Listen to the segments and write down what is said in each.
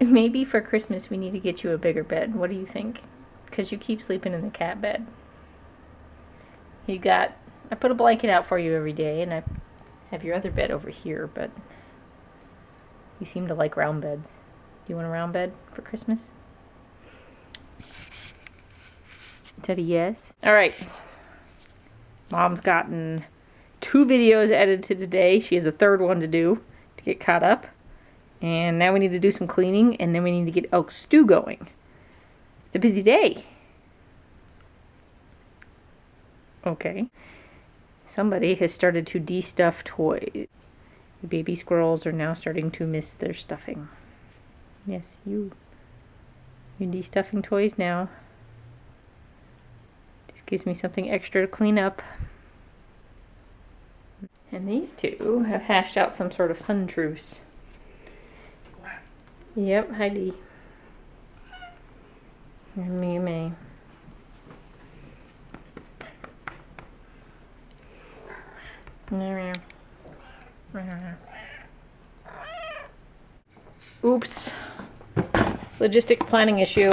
Maybe for Christmas we need to get you a bigger bed. What do you think? Because you keep sleeping in the cat bed. I put a blanket out for you every day, and I have your other bed over here, but you seem to like round beds. Do you want a round bed for Christmas? Is that a yes? Alright. Mom's gotten 2 videos edited today. She has a 3rd one to do to get caught up. And now we need to do some cleaning, and then we need to get elk stew going. It's a busy day. Okay. Somebody has started to de-stuff toys. The baby squirrels are now starting to miss their stuffing. Yes, you're de-stuffing toys now. Just gives me something extra to clean up. And these 2 have hashed out some sort of sun truce. Yep, Heidi. And me, May. Oops. Logistic planning issue.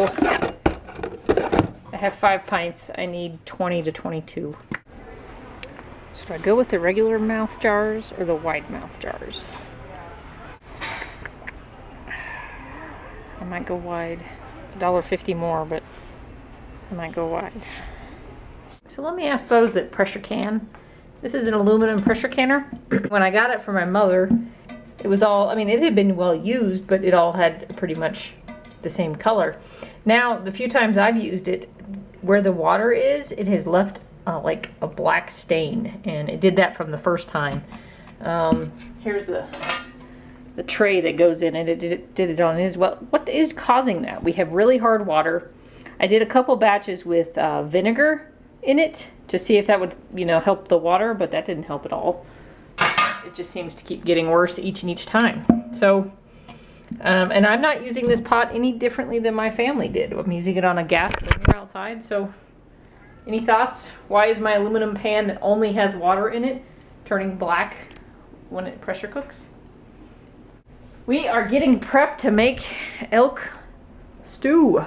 I have 5 pints. I need 20 to 22. Should I go with the regular mouth jars or the wide mouth jars? I might go wide. It's $1.50 more, but I might go wide. So let me ask those that pressure can. This is an aluminum pressure canner. When I got it from my mother, it was all, I mean, it had been well used, but it all had pretty much the same color. Now, the few times I've used it, where the water is, it has left like a black stain, and it did that from the first time. Here's the tray that goes in it. It did it on it as well. What is causing that? We have really hard water. I did a couple batches with vinegar in it to see if that would, help the water, but that didn't help at all. It just seems to keep getting worse each time. So, and I'm not using this pot any differently than my family did. I'm using it on a gas burner outside. So, any thoughts? Why is my aluminum pan that only has water in it turning black when it pressure cooks? We are getting prepped to make elk stew,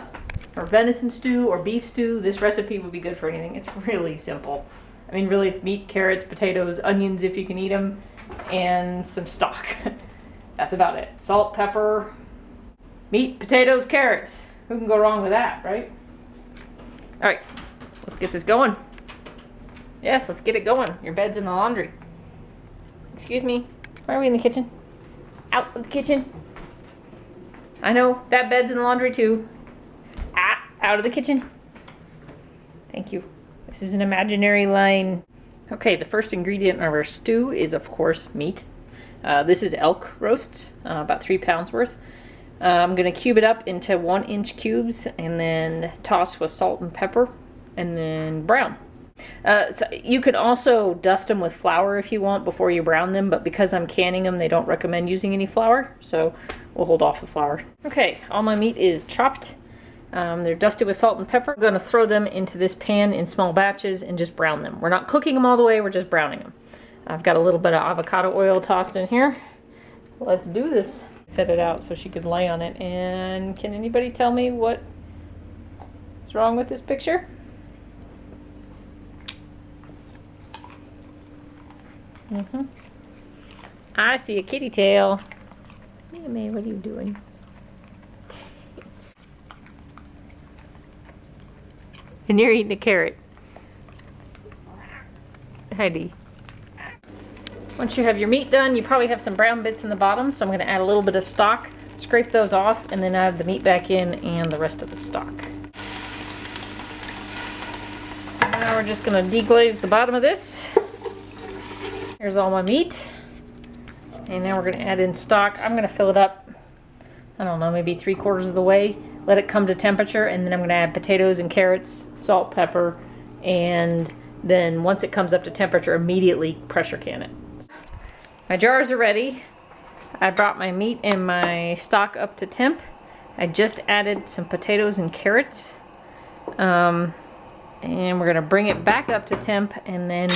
or venison stew, or beef stew. This recipe would be good for anything. It's really simple. I mean, really, it's meat, carrots, potatoes, onions if you can eat them, and some stock. That's about it. Salt, pepper, meat, potatoes, carrots. Who can go wrong with that, right? All right, let's get this going. Yes, let's get it going. Your bed's in the laundry. Excuse me, why are we in the kitchen? Out of the kitchen. I know, that bed's in the laundry too. Out of the kitchen. Thank you. This is an imaginary line. Okay, the first ingredient of our stew is, of course, meat. This is elk roasts, about 3 pounds worth. I'm going to cube it up into 1-inch cubes and then toss with salt and pepper and then brown. So you could also dust them with flour if you want before you brown them, but because I'm canning them, they don't recommend using any flour, so we'll hold off the flour. Okay, all my meat is chopped. They're dusted with salt and pepper. I'm going to throw them into this pan in small batches and just brown them. We're not cooking them all the way, we're just browning them. I've got a little bit of avocado oil tossed in here. Let's do this. Set it out so she could lay on it. And can anybody tell me what's wrong with this picture? I see a kitty tail. Hey, May, what are you doing? And you're eating a carrot. Heidi. Once you have your meat done, you probably have some brown bits in the bottom, so I'm going to add a little bit of stock, scrape those off, and then add the meat back in and the rest of the stock. Now we're just going to deglaze the bottom of this. Here's all my meat. And now we're going to add in stock. I'm going to fill it up, I don't know, maybe 3/4 of the way. Let it come to temperature, and then I'm going to add potatoes and carrots, salt, pepper, and then once it comes up to temperature, immediately pressure can it. My jars are ready. I brought my meat and my stock up to temp. I just added some potatoes and carrots. And we're going to bring it back up to temp and then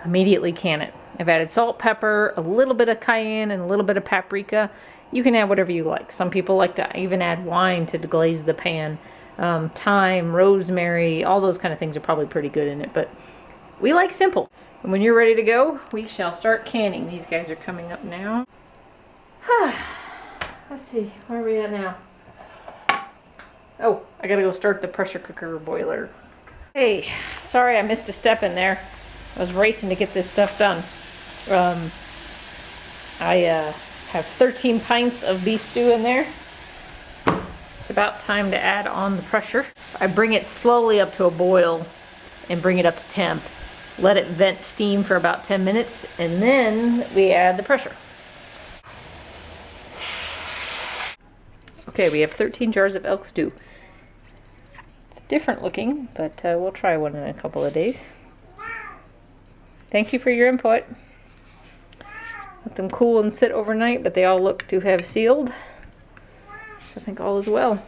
immediately can it. I've added salt, pepper, a little bit of cayenne, and a little bit of paprika. You can add whatever you like. Some people like to even add wine to glaze the pan. Thyme, rosemary, all those kind of things are probably pretty good in it, but we like simple. And when you're ready to go, we shall start canning. These guys are coming up now. Let's see, where are we at now? Oh, I gotta go start the pressure cooker boiler. Hey, sorry I missed a step in there. I was racing to get this stuff done. I have 13 pints of beef stew in there. It's about time to add on the pressure. I bring it slowly up to a boil and bring it up to temp. Let it vent steam for about 10 minutes, and then we add the pressure. Okay, we have 13 jars of elk stew. It's different looking, but we'll try one in a couple of days. Thank you for your input. Let them cool and sit overnight, but they all look to have sealed. So I think all is well.